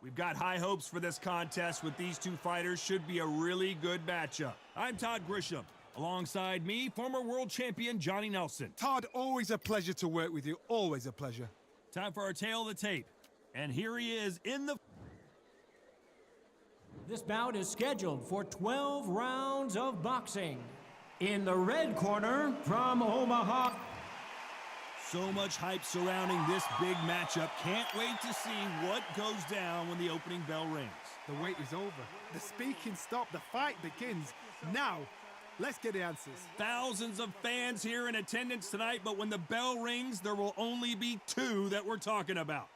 We've got high hopes for this contest with these two fighters. Should be a really good matchup. I'm Todd Grisham. Alongside me, former world champion Johnny Nelson. Todd, always a pleasure to work with you. Always a pleasure. Time for our tale of the tape. And here he is in the... This bout is scheduled for 12 rounds of boxing. In the red corner, from Omaha. So much hype surrounding this big matchup. Can't wait to see what goes down when the opening bell rings. The wait is over. The speaking stopped. The fight begins. Now, let's get the answers. Thousands of fans here in attendance tonight, but when the bell rings, there will only be two that we're talking about.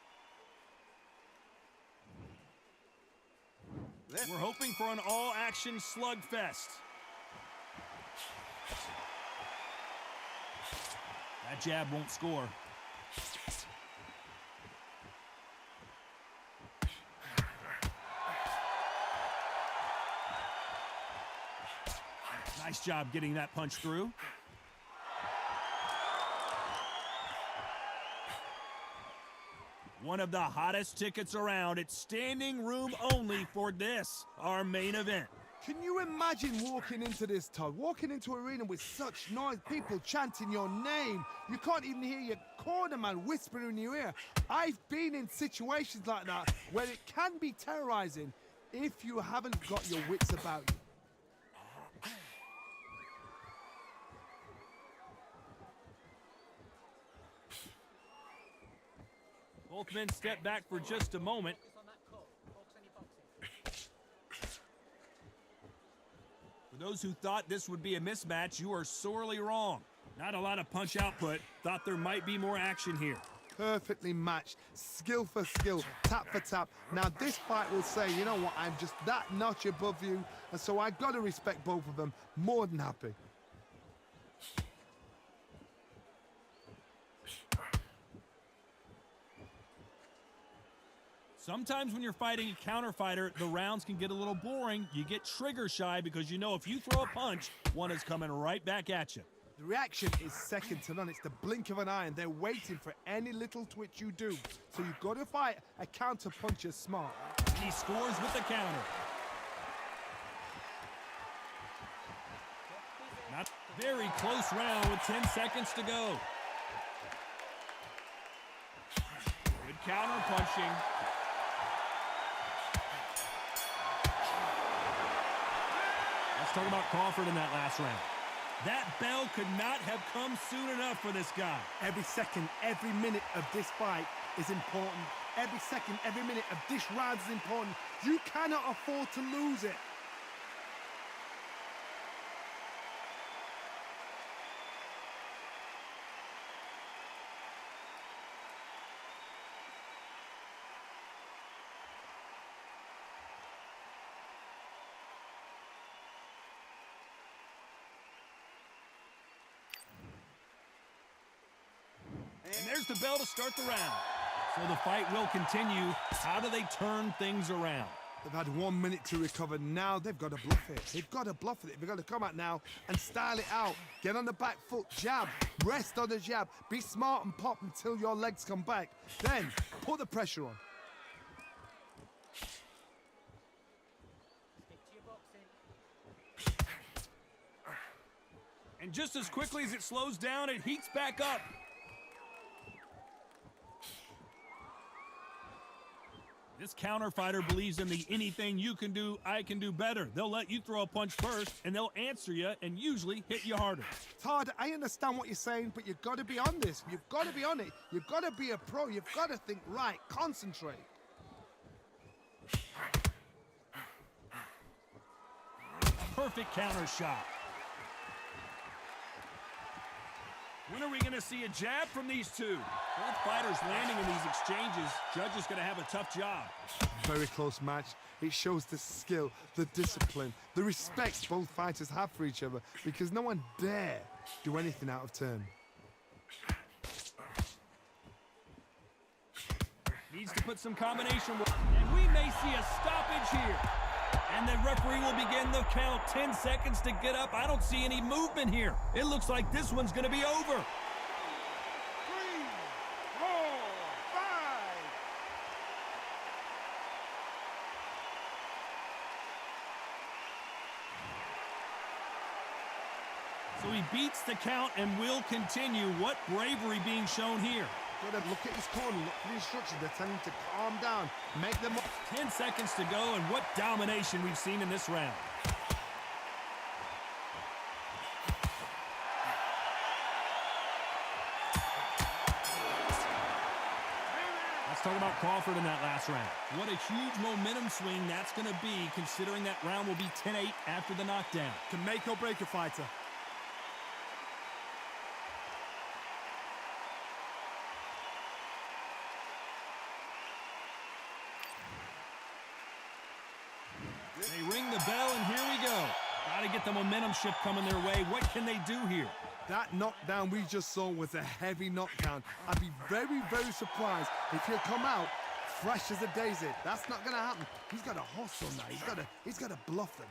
We're hoping for an all-action slugfest. That jab won't score. Nice job getting that punch through. One of the hottest tickets around. It's standing room only for this, our main event. Can you imagine walking into this, Todd? Walking into an arena with such noise, people chanting your name. You can't even hear your corner man whispering in your ear. I've been in situations like that where it can be terrorizing if you haven't got your wits about you. Both men step back for just a moment. For those who thought this would be a mismatch, you are sorely wrong. Not a lot of punch output. Thought there might be more action here. Perfectly matched, skill for skill, tap for tap. Now this fight will say, you know what, I'm just that notch above you, and so I gotta respect both of them. More than happy. Sometimes when you're fighting a counter fighter, the rounds can get a little boring. You get trigger shy because you know if you throw a punch, one is coming right back at you. The reaction is second to none. It's the blink of an eye, and they're waiting for any little twitch you do. So you've got to fight a counter puncher smart. And he scores with the counter. Not very close round with 10 seconds to go. Good counter punching. Let's talk about Crawford in that last round. That bell could not have come soon enough for this guy. Every second, every minute of this fight is important. Every second, every minute of this round is important. You cannot afford to lose it. And there's the bell to start the round. So the fight will continue. How do they turn things around? They've had 1 minute to recover. Now they've got to bluff it. They've got to bluff it. They've got to come out now and style it out. Get on the back foot, jab, rest on the jab. Be smart and pop until your legs come back. Then put the pressure on. And just as quickly as it slows down, it heats back up. This counter fighter believes in the anything you can do, I can do better. They'll let you throw a punch first, and they'll answer you and usually hit you harder. Todd, I understand what you're saying, but you've got to be on this. You've got to be on it. You've got to be a pro. You've got to think right. Concentrate. Perfect counter shot. When are we going to see a jab from these two? Both fighters landing in these exchanges. Judge is going to have a tough job. Very close match. It shows the skill, the discipline, the respect both fighters have for each other, because no one dare do anything out of turn. Needs to put some combination work. And we may see a stoppage here. And the referee will begin the count. 10 seconds to get up. I don't see any movement here. It looks like this one's going to be over. 3, 4, 5. So he beats the count and will continue. What bravery being shown here. Gotta look at his corner, look at the instructions. They're telling him to calm down, make them... 10 seconds to go, and what domination we've seen in this round. Let's talk about Crawford in that last round. What a huge momentum swing that's going to be, considering that round will be 10-8 after the knockdown. Can make or break a fighter. They ring the bell, and here we go. Got to get the momentum shift coming their way. What can they do here? That knockdown we just saw was a heavy knockdown. I'd be very, very surprised if he'll come out fresh as a daisy. That's not going to happen. He's got a hustle now. He's got to bluff them.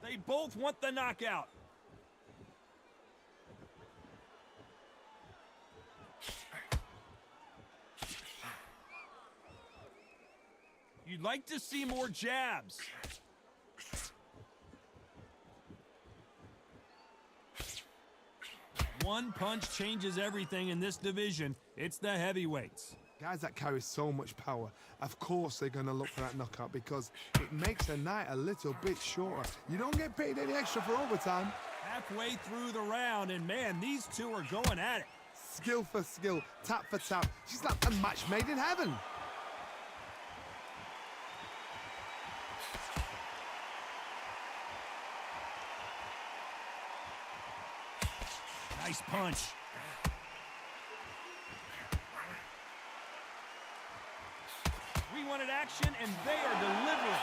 They both want the knockout. You'd like to see more jabs. One punch changes everything in this division. It's the heavyweights. Guys that carry so much power, of course they're going to look for that knockout because it makes a night a little bit shorter. You don't get paid any extra for overtime. Halfway through the round, and man, these two are going at it. Skill for skill, tap for tap. She's like a match made in heaven. Nice punch. We wanted action, and they are delivering.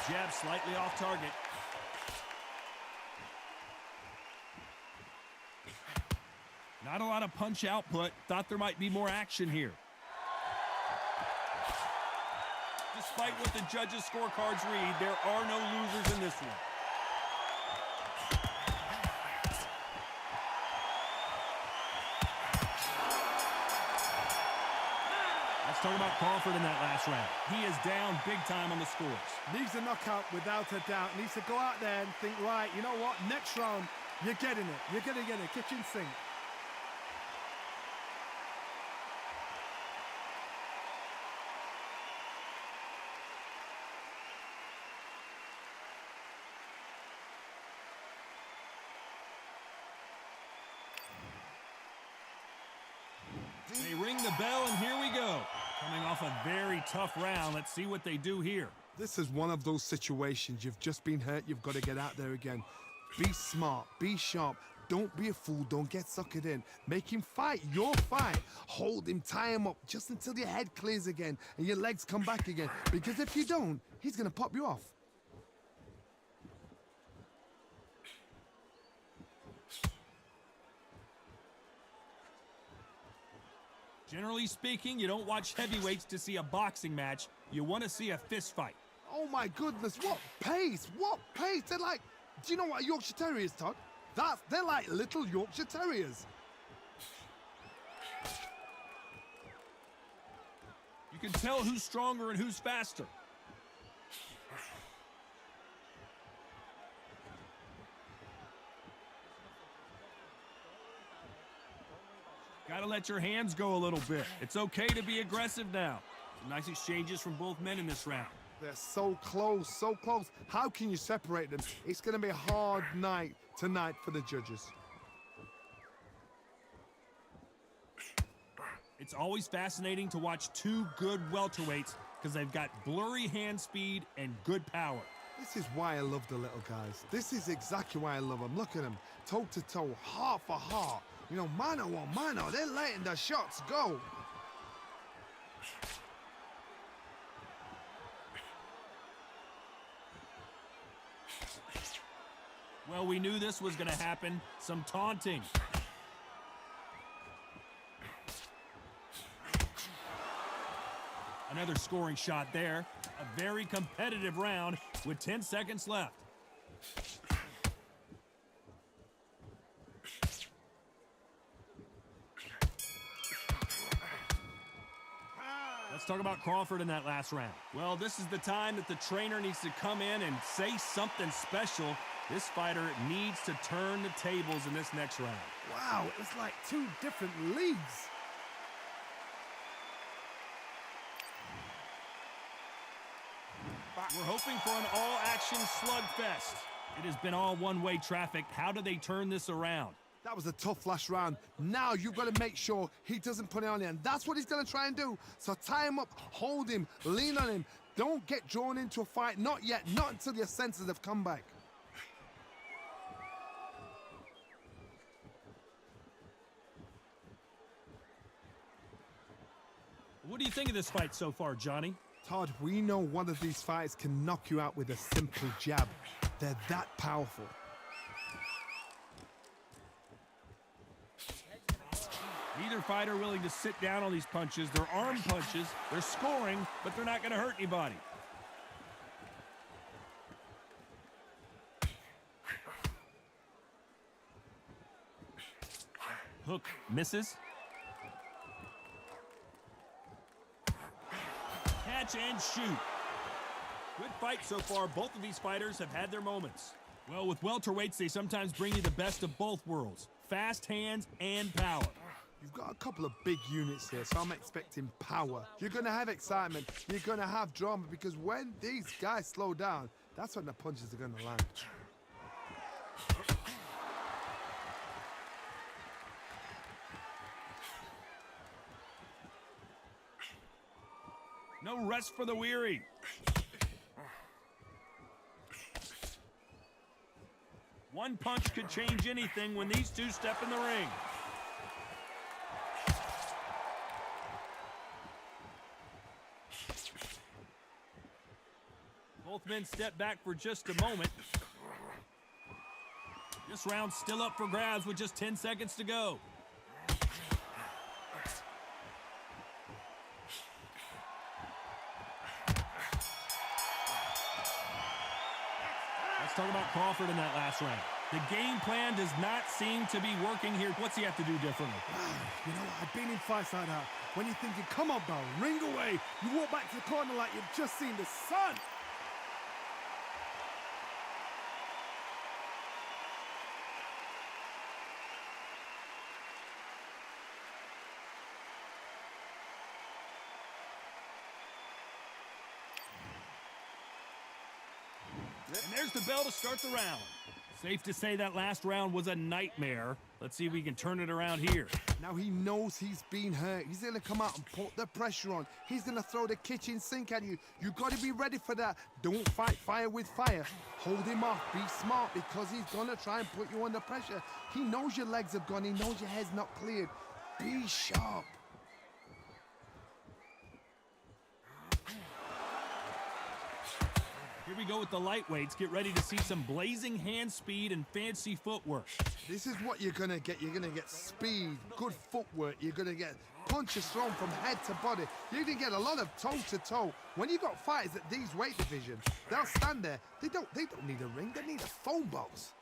Jab slightly off target. Not a lot of punch output. Thought there might be more action here. Despite what the judges' scorecards read, there are no losers in this one. Let's talk about Crawford in that last round. He is down big time on the scores. Needs a knockout without a doubt. Needs to go out there and think, right, you know what? Next round, you're getting it. You're going to get it. Kitchen sink. They ring the bell, and here we go. Coming off a very tough round. Let's see what they do here. This is one of those situations. You've just been hurt. You've got to get out there again. Be smart. Be sharp. Don't be a fool. Don't get suckered in. Make him fight your fight. Hold him. Tie him up just until your head clears again and your legs come back again. Because if you don't, he's going to pop you off. Generally speaking, you don't watch heavyweights to see a boxing match. You want to see a fist fight. Oh my goodness, what pace, what pace. They're like, do you know what a Yorkshire Terrier is, Todd? They're like little Yorkshire Terriers. You can tell who's stronger and who's faster. Gotta let your hands go a little bit. It's okay to be aggressive now. Some nice exchanges from both men in this round. They're so close, so close. How can you separate them? It's going to be a hard night tonight for the judges. It's always fascinating to watch two good welterweights because they've got blurry hand speed and good power. This is why I love the little guys. This is exactly why I love them. Look at them, toe to toe, heart for heart. You know, mano a mano, they're letting the shots go. Well, we knew this was going to happen. Some taunting. Another scoring shot there. A very competitive round with 10 seconds left. Let's talk about Crawford in that last round. Well, this is the time that the trainer needs to come in and say something special. This fighter needs to turn the tables in this next round. Wow, it was like two different leagues. We're hoping for an all-action slugfest. It has been all one-way traffic. How do they turn this around? That was a tough last round. Now you've got to make sure he doesn't put it on you, and that's what he's going to try and do. So tie him up, hold him, lean on him. Don't get drawn into a fight. Not yet. Not until your senses have come back. What do you think of this fight so far, Johnny? Todd, we know one of these fights can knock you out with a simple jab. They're that powerful. Neither fighter willing to sit down on these punches. They're arm punches. They're scoring, but they're not going to hurt anybody. Hook misses. Catch and shoot. Good fight so far. Both of these fighters have had their moments. Well, with welterweights, they sometimes bring you the best of both worlds. Fast hands and power. You've got a couple of big units here, so I'm expecting power. You're going to have excitement. You're going to have drama, because when these guys slow down, that's when the punches are going to land. No rest for the weary. One punch could change anything when these two step in the ring. Both men step back for just a moment. This round's still up for grabs with just 10 seconds to go. Let's talk about Crawford in that last round. The game plan does not seem to be working here. What's he have to do differently? You know, I've been in fights like that. When you're thinking, come on, Bell, ring away. You walk back to the corner like you've just seen the sun. And there's the bell to start the round. Safe to say that last round was a nightmare. Let's see if we can turn it around here. Now he knows he's been hurt. He's going to come out and put the pressure on. He's going to throw the kitchen sink at you. You've got to be ready for that. Don't fight fire with fire. Hold him off. Be smart, because he's going to try and put you under pressure. He knows your legs have gone. He knows your head's not cleared. Be sharp. Here we go with the lightweights. Get ready to see some blazing hand speed and fancy footwork. This is what you're going to get. You're going to get speed, good footwork. You're going to get punches thrown from head to body. You're going to get a lot of toe-to-toe. When you've got fighters at these weight divisions, they'll stand there. They don't need a ring. They need a phone box.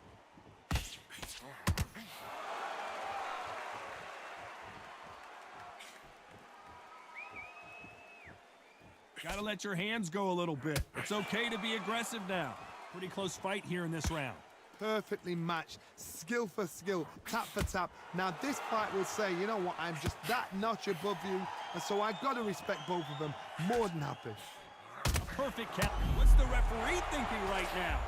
Gotta let your hands go a little bit. It's okay to be aggressive now. Pretty close fight here in this round. Perfectly matched, skill for skill, tap for tap. Now this fight will say, you know what, I'm just that notch above you, and so I've got to respect both of them. More than happy. Perfect count. What's the referee thinking right now?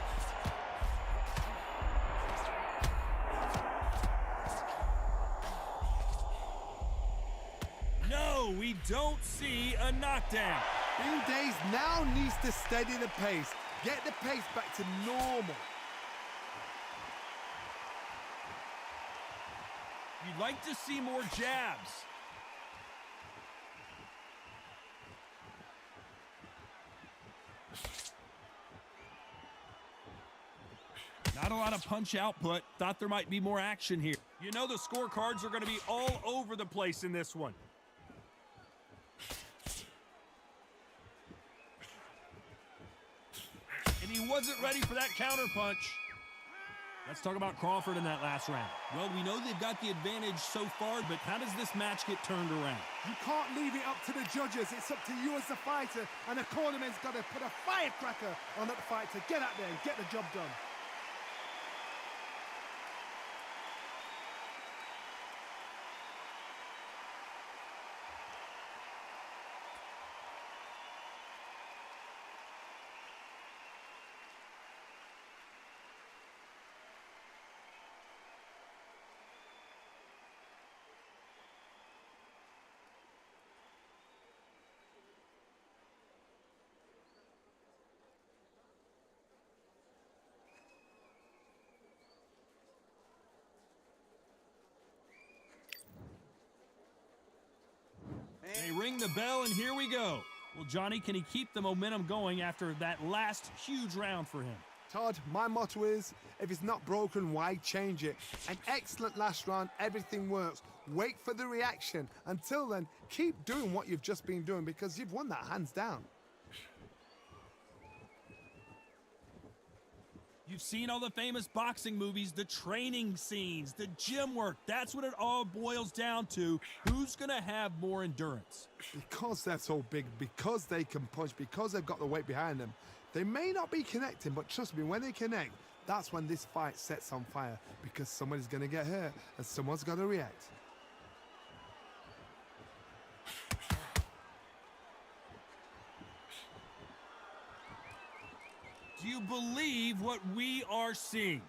No, we don't see a knockdown. Days now needs to steady the pace. Get the pace back to normal. You'd like to see more jabs. Not a lot of punch output. Thought there might be more action here. You know the scorecards are going to be all over the place in this one. he wasn't ready for that counter punch. Let's talk about Crawford in that last round. Well, we know they've got the advantage so far, but how does this match get turned around? You can't leave it up to the judges. It's up to you as the fighter, and the cornerman's got to put a firecracker on that fight to get out there and get the job done. They ring the bell, and here we go. Well, Johnny, can he keep the momentum going after that last huge round for him? Todd, my motto is, if it's not broken, why change it? An excellent last round, everything works. Wait for the reaction. Until then, keep doing what you've just been doing because you've won that hands down. You've seen all the famous boxing movies, the training scenes, the gym work. That's what it all boils down to. Who's going to have more endurance? Because they're so big, because they can punch, because they've got the weight behind them, they may not be connecting, but trust me, when they connect, that's when this fight sets on fire because somebody's going to get hurt and someone's got to react. Do you believe what we are seeing?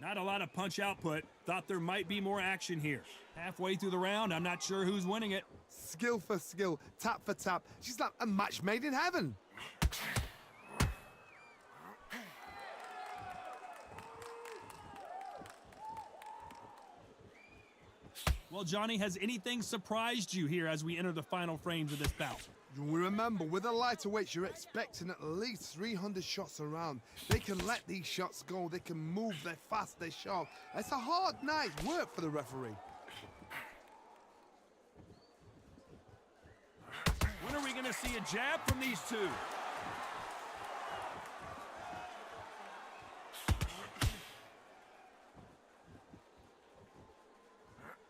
Not a lot of punch output. Thought there might be more action here. Halfway through the round, I'm not sure who's winning it. Skill for skill, tap for tap. She's like a match made in heaven. Well, Johnny, has anything surprised you here as we enter the final frames of this bout? You remember, with the lighter weights, you're expecting at least 300 shots around. They can let these shots go. They can move. They're fast. They're sharp. It's a hard night's work for the referee. When are we going to see a jab from these two?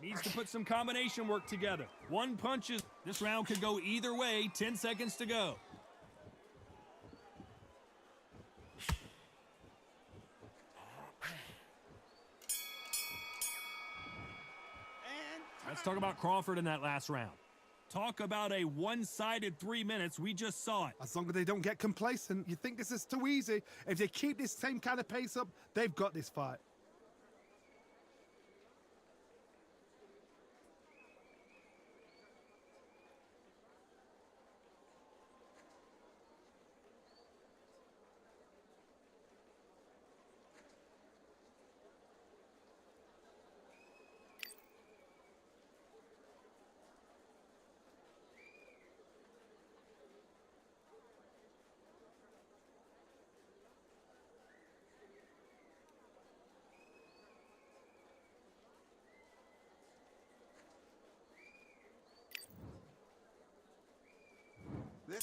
Needs to put some combination work together. One punch is... This round could go either way. 10 seconds to go. Let's talk about Crawford in that last round. Talk about a one-sided 3 minutes. We just saw it. As long as they don't get complacent, you think this is too easy. If they keep this same kind of pace up, they've got this fight.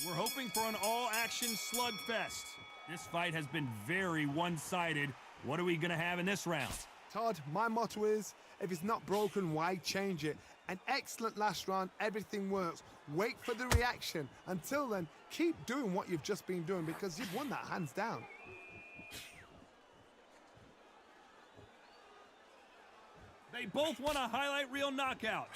We're hoping for an all-action slugfest. This fight has been very one-sided. What are we going to have in this round? Todd, my motto is, if it's not broken, why change it? An excellent last round, everything works. Wait for the reaction. Until then, keep doing what you've just been doing because you've won that hands down. They both want a highlight reel knockout.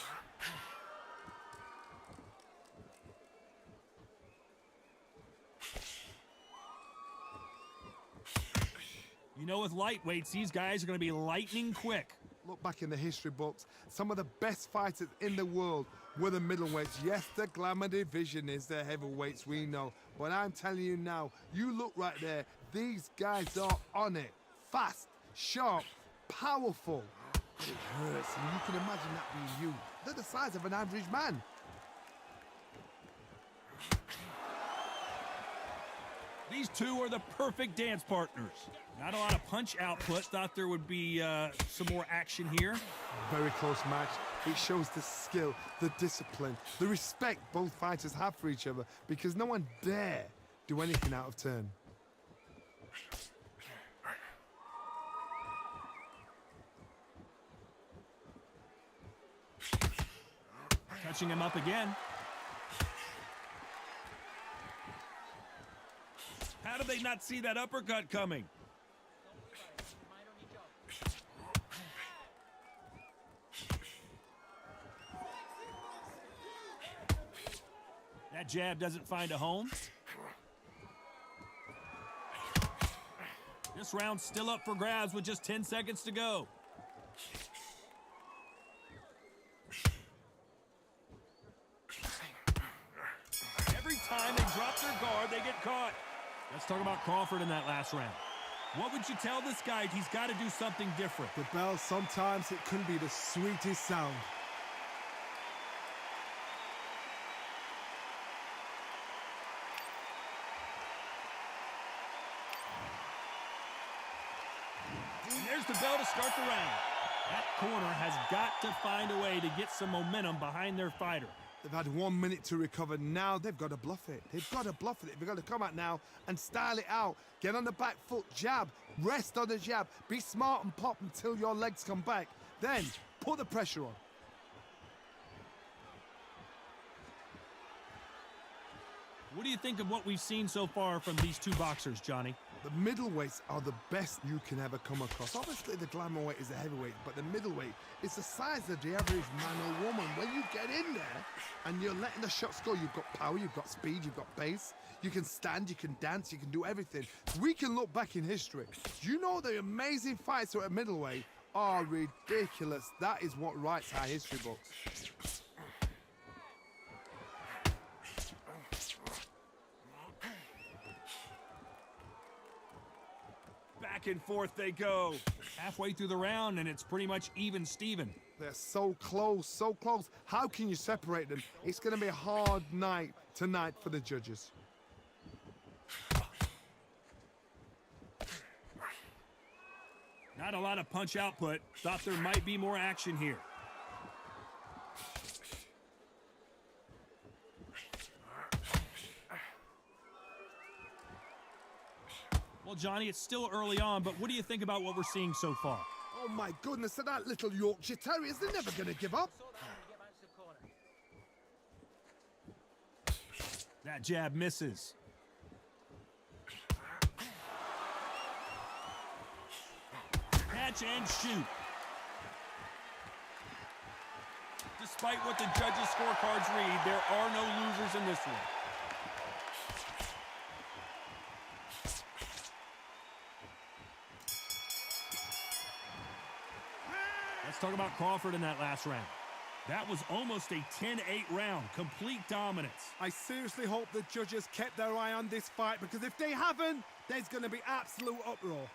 You know, with lightweights, these guys are going to be lightning quick. Look back in the history books. Some of the best fighters in the world were the middleweights. Yes, the glamour division is the heavyweights, we know. But I'm telling you now, you look right there. These guys are on it. Fast, sharp, powerful. It hurts, and you can imagine that being you. They're the size of an average man. These two are the perfect dance partners. Not a lot of punch output. Thought there would be some more action here. Very close match. It shows the skill, the discipline, the respect both fighters have for each other, because no one dare do anything out of turn. Touching him up again. How did they not see that uppercut coming? That jab doesn't find a home. This round's still up for grabs with just 10 seconds to go. Every time they drop their guard, they get caught. Let's talk about Crawford in that last round. What would you tell this guy? He's got to do something different. The bell, sometimes it can be the sweetest sound. And there's the bell to start the round. That corner has got to find a way to get some momentum behind their fighter. They've had 1 minute to recover. Now they've got to bluff it. They've got to bluff it. They've got to come out now and style it out. Get on the back foot, jab, rest on the jab. Be smart and pop until your legs come back. Then put the pressure on. What do you think of what we've seen so far from these two boxers, Johnny? The middleweights are the best you can ever come across. Obviously, the glamour weight is the heavyweight, but the middleweight is the size of the average man or woman. When you get in there and you're letting the shots go, you've got power, you've got speed, you've got pace. You can stand, you can dance, you can do everything. We can look back in history. You know the amazing fights who are at middleweight are ridiculous. That is what writes our history books. Back and forth they go. Halfway through the round, and it's pretty much even Steven. They're so close, so close. How can you separate them? It's going to be a hard night tonight for the judges. Not a lot of punch output. Thought there might be more action here. Well, Johnny, it's still early on, but what do you think about what we're seeing so far? Oh my goodness, so that little Yorkshire Terriers, they're never going to give up. That jab misses. Catch and shoot. Despite what the judges' scorecards read, there are no losers in this one. Let's talk about Crawford in that last round. That was almost a 10-8 round, complete dominance. I seriously hope the judges kept their eye on this fight, because if they haven't, there's going to be absolute uproar.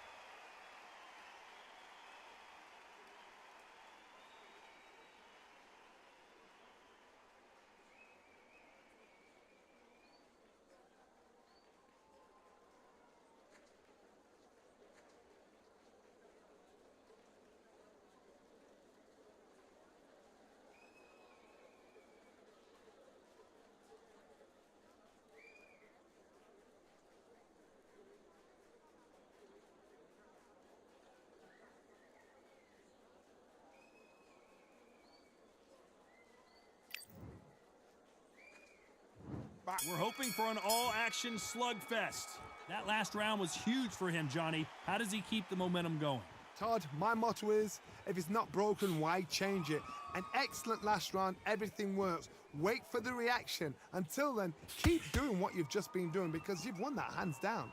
We're hoping for an all-action slugfest. That last round was huge for him, Johnny. How does he keep the momentum going? Todd, my motto is, if it's not broken, why change it? An excellent last round, everything works. Wait for the reaction. Until then, keep doing what you've just been doing, because you've won that hands down.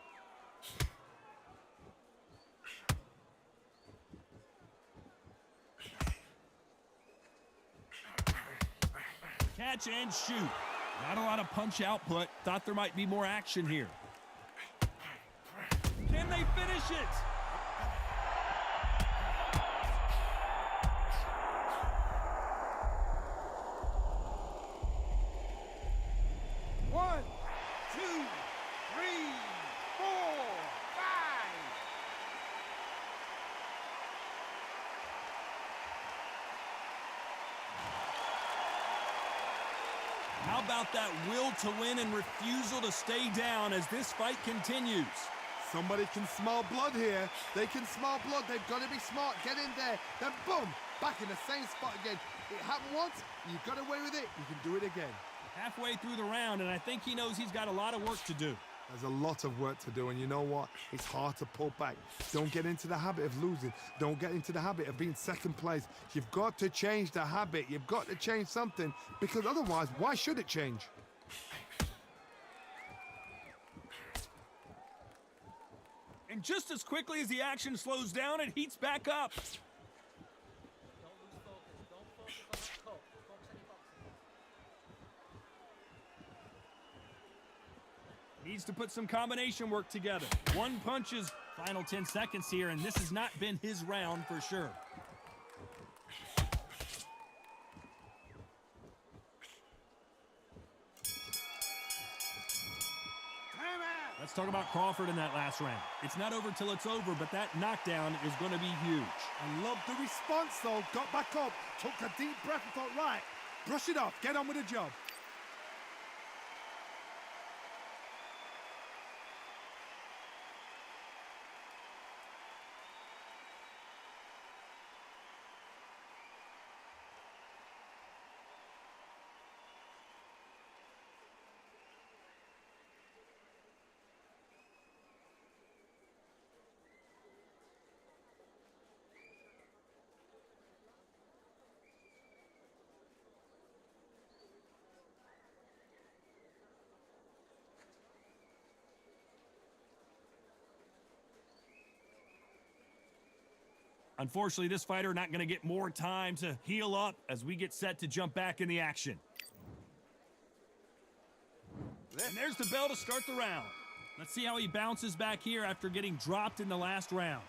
Catch and shoot. Not a lot of punch output. Thought there might be more action here. Can they finish it? One, two, three, four. How about that will to win and refusal to stay down as this fight continues? Somebody can smell blood here. They can smell blood. They've got to be smart. Get in there. Then boom, back in the same spot again. It happened once. You got away with it. You can do it again. Halfway through the round, and I think he knows he's got a lot of work to do. There's a lot of work to do, and you know what? It's hard to pull back. Don't get into the habit of losing. Don't get into the habit of being second place. You've got to change the habit. You've got to change something, because otherwise, why should it change? And just as quickly as the action slows down, it heats back up. Needs to put some combination work together. One punches, final 10 seconds here, and this has not been his round for sure. Let's talk about Crawford in that last round. It's not over till it's over, but that knockdown is going to be huge. I love the response, though. Got back up, took a deep breath and thought, right, brush it off, get on with the job. Unfortunately, this fighter not going to get more time to heal up as we get set to jump back in the action. And there's the bell to start the round. Let's see how he bounces back here after getting dropped in the last round.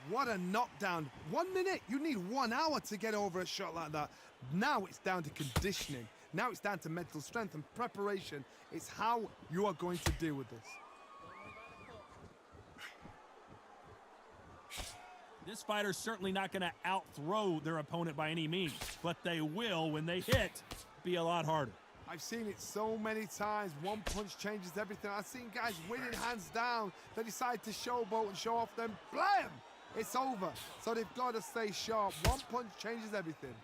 What a knockdown. 1 minute. You need 1 hour to get over a shot like that. Now it's down to conditioning. Now it's down to mental strength and preparation. It's how you are going to deal with this. This fighter's certainly not going to out-throw their opponent by any means, but they will, when they hit, be a lot harder. I've seen it so many times. One punch changes everything. I've seen guys winning hands down. They decide to showboat and show off, then blam! It's over. So they've got to stay sharp. One punch changes everything.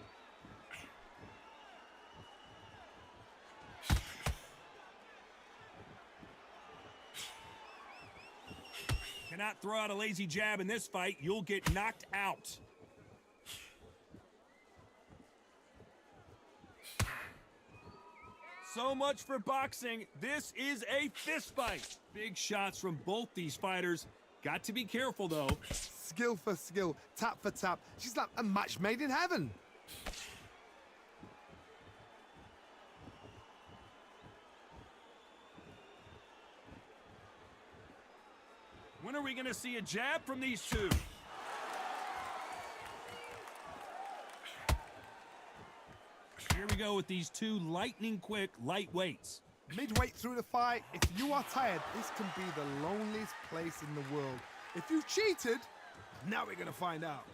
Cannot throw out a lazy jab in this fight. You'll get knocked out. So much for boxing. This is a fist fight. Big shots from both these fighters. Got to be careful, though. Skill for skill, tap for tap. She's like a match made in heaven. When are we going to see a jab from these two? Here we go with these two lightning-quick lightweights. Midway through the fight, if you are tired, this can be the loneliest place in the world. If you cheated, now we're going to find out.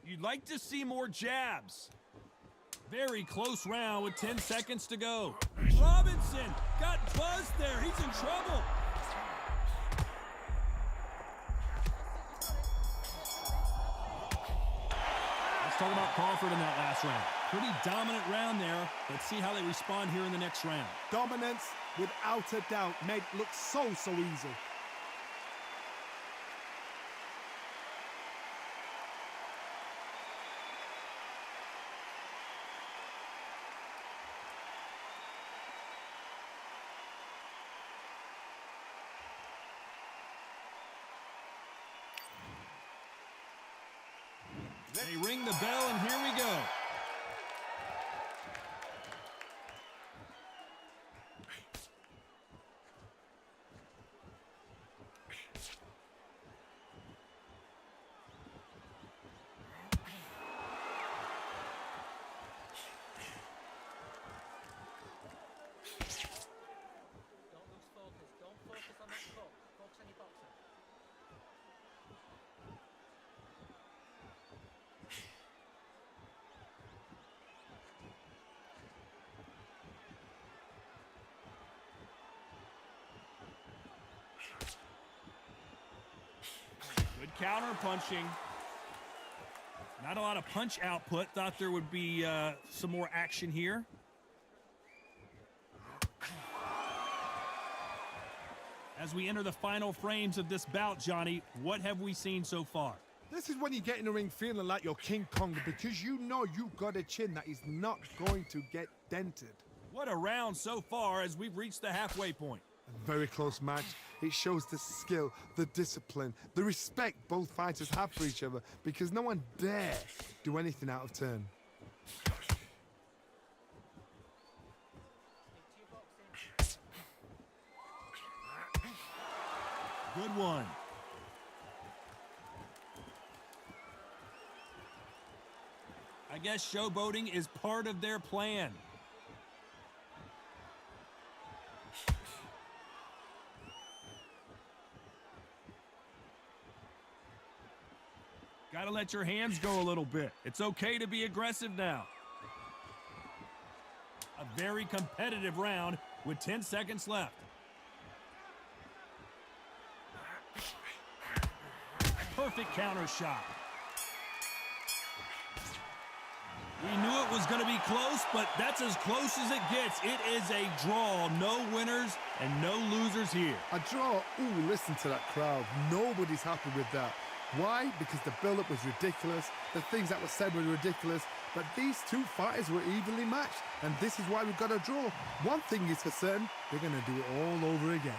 You'd like to see more jabs. Very close round with 10 seconds to go. Robinson got buzzed there. He's in trouble. Let's talk about Crawford in that last round. Pretty dominant round there. Let's see how they respond here in the next round. Dominance, without a doubt, made it look so easy. They ring the bell, and here we go. counter punching. Not a lot of punch output. Thought there would be some more action here. As we enter the final frames of this bout, Johnny, what have we seen so far? This is when you get in the ring feeling like you're King Kong because you know you've got a chin that is not going to get dented. What a round so far as we've reached the halfway point. A very close match. It shows the skill, the discipline, the respect both fighters have for each other because no one dare do anything out of turn. Good one. I guess showboating is part of their plan. Gotta let your hands go a little bit. It's okay to be aggressive now. A very competitive round with 10 seconds left. Perfect counter shot. We knew it was going to be close, but that's as close as it gets. It is a draw. No winners and no losers here. A draw? Ooh, listen to that crowd. Nobody's happy with that. Why? Because the build-up was ridiculous. The things that were said were ridiculous. But these two fighters were evenly matched. And this is why we've got a draw. One thing is for certain, they're going to do it all over again.